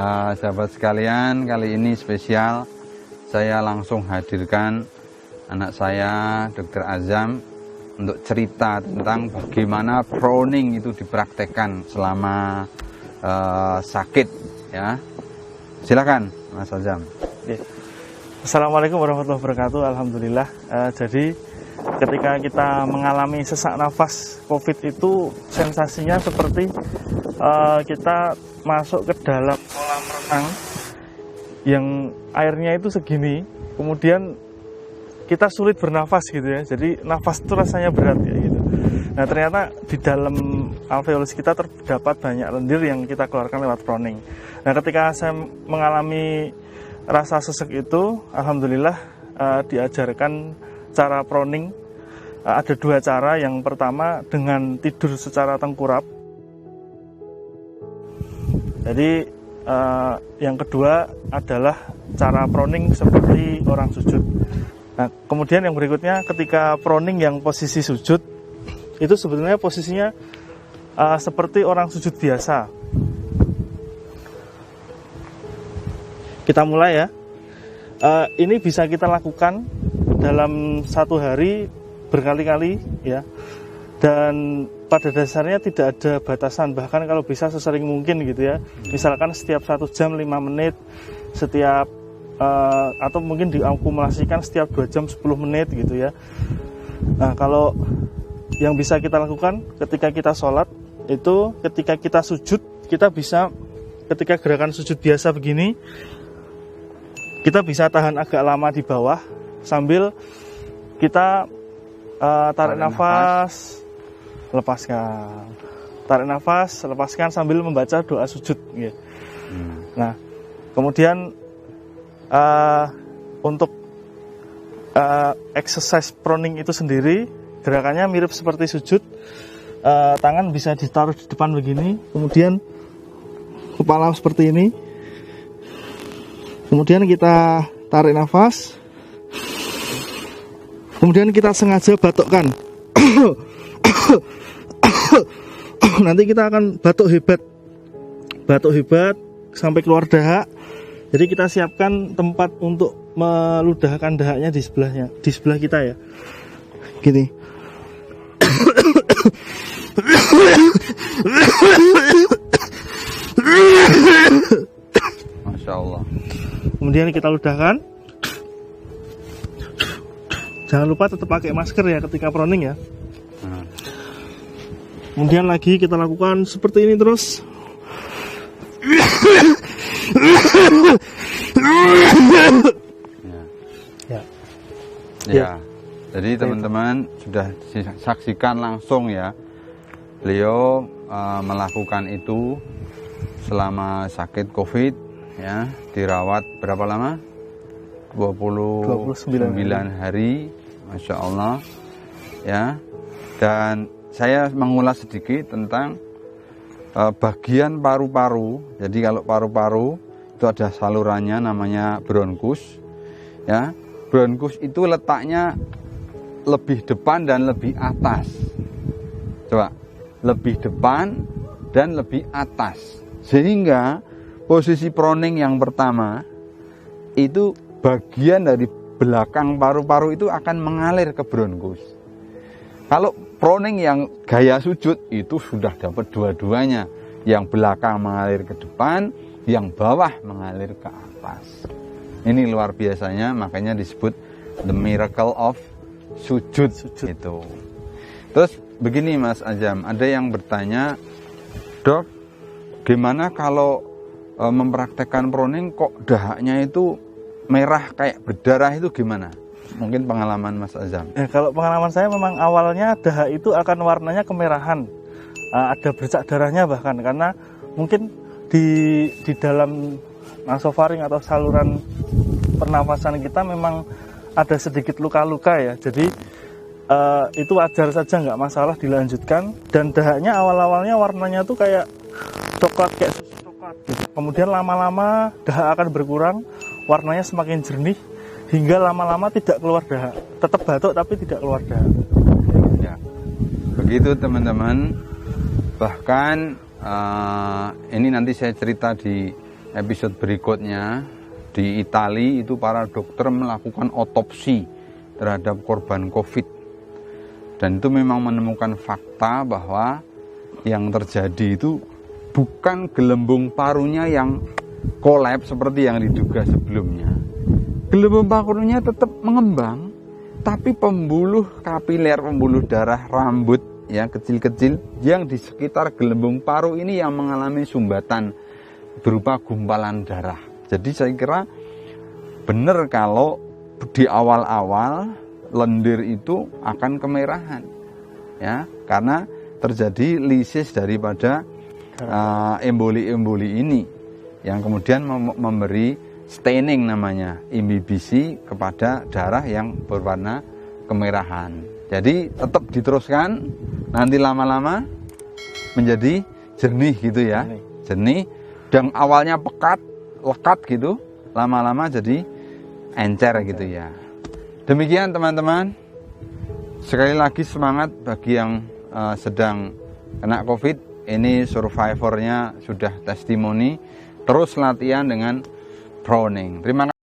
Sahabat sekalian, kali ini spesial. Saya langsung hadirkan anak saya, Dr. Azam, untuk cerita tentang bagaimana proning itu dipraktekkan selama sakit. Ya, silakan, Mas Azam. Assalamualaikum warahmatullahi wabarakatuh. Alhamdulillah. Jadi ketika kita mengalami sesak nafas COVID itu sensasinya seperti kita masuk ke dalam kolam renang yang airnya itu segini, kemudian kita sulit bernafas gitu ya. Jadi nafas itu rasanya berat ya gitu. Nah ternyata di dalam alveolus kita terdapat banyak lendir yang kita keluarkan lewat proning. Nah ketika saya mengalami rasa sesek itu, alhamdulillah diajarkan cara proning. Ada dua cara. Yang pertama dengan tidur secara tengkurap. Jadi yang kedua adalah cara proning seperti orang sujud. Nah, kemudian yang berikutnya ketika proning yang posisi sujud itu sebetulnya posisinya seperti orang sujud biasa. Kita mulai ya. Ini bisa kita lakukan dalam satu hari berkali-kali ya. Dan pada dasarnya tidak ada batasan, bahkan kalau bisa sesering mungkin gitu ya. Misalkan setiap 1 jam 5 menit, setiap atau mungkin diakumulasikan setiap 2 jam 10 menit gitu ya. Nah kalau yang bisa kita lakukan ketika kita sholat itu, ketika kita sujud, kita bisa ketika gerakan sujud biasa begini, kita bisa tahan agak lama di bawah sambil kita tarik nafas, lepaskan, tarik nafas, lepaskan sambil membaca doa sujud. Ya. Nah, kemudian untuk exercise proning itu sendiri gerakannya mirip seperti sujud. Tangan bisa ditaruh di depan begini, kemudian kepala seperti ini. Kemudian kita tarik nafas. Kemudian kita sengaja batukkan. Nanti kita akan batuk hebat. Batuk hebat sampai keluar dahak. Jadi kita siapkan tempat untuk meludahkan dahaknya di sebelahnya, di sebelah kita ya. Gini. Masya Allah. Kemudian kita ludahkan. Jangan lupa tetap pakai masker ya ketika proning ya. Kemudian lagi kita lakukan seperti ini terus. Ya. Jadi teman-teman sudah saksikan langsung ya. Beliau melakukan itu selama sakit COVID ya, dirawat berapa lama? 29 hari. Masya Allah ya. Dan saya mengulas sedikit tentang bagian paru-paru. Jadi kalau paru-paru itu ada salurannya namanya bronkus ya. Bronkus itu letaknya lebih depan dan lebih atas. Coba, lebih depan dan lebih atas. Sehingga posisi proning yang pertama itu bagian dari belakang paru-paru itu akan mengalir ke bronkus. Kalau proning yang gaya sujud itu sudah dapat dua-duanya. Yang belakang mengalir ke depan, yang bawah mengalir ke atas. Ini luar biasanya, makanya disebut the miracle of sujud. Itu. Terus begini Mas Azam, ada yang bertanya, Dok, gimana kalau mempraktekkan proning kok dahaknya itu merah kayak berdarah, itu gimana? Mungkin pengalaman Mas Azam. Kalau pengalaman saya memang awalnya dahak itu akan warnanya kemerahan, ada bercak darahnya bahkan, karena mungkin di dalam nasofaring atau saluran pernafasan kita memang ada sedikit luka-luka ya. Jadi itu wajar saja, nggak masalah dilanjutkan. Dan dahaknya awal-awalnya warnanya tuh kayak coklat, kayak susu coklat gitu. Kemudian lama-lama dahak akan berkurang, warnanya semakin jernih, hingga lama-lama tidak keluar dahak. Tetap batuk tapi tidak keluar dahak. Ya, begitu teman-teman. Bahkan ini nanti saya cerita di episode berikutnya di Italia itu para dokter melakukan otopsi terhadap korban COVID. Dan itu memang menemukan fakta bahwa yang terjadi itu bukan gelembung parunya yang kolaps seperti yang diduga sebelumnya. Gelembung parunya tetap mengembang, tapi pembuluh kapiler, pembuluh darah rambut yang kecil-kecil yang di sekitar gelembung paru ini yang mengalami sumbatan berupa gumpalan darah. Jadi saya kira benar kalau di awal-awal lendir itu akan kemerahan, ya, karena terjadi lisis daripada emboli-emboli ini yang kemudian memberi staining namanya, imbibisi kepada darah yang berwarna kemerahan. Jadi tetap diteruskan, nanti lama-lama menjadi jernih gitu ya, jernih, dan awalnya pekat, lekat gitu, lama-lama jadi encer gitu ya. Demikian teman-teman, sekali lagi semangat bagi yang sedang kena COVID. Ini survivornya sudah testimoni, terus latihan dengan Browning. Terima kasih.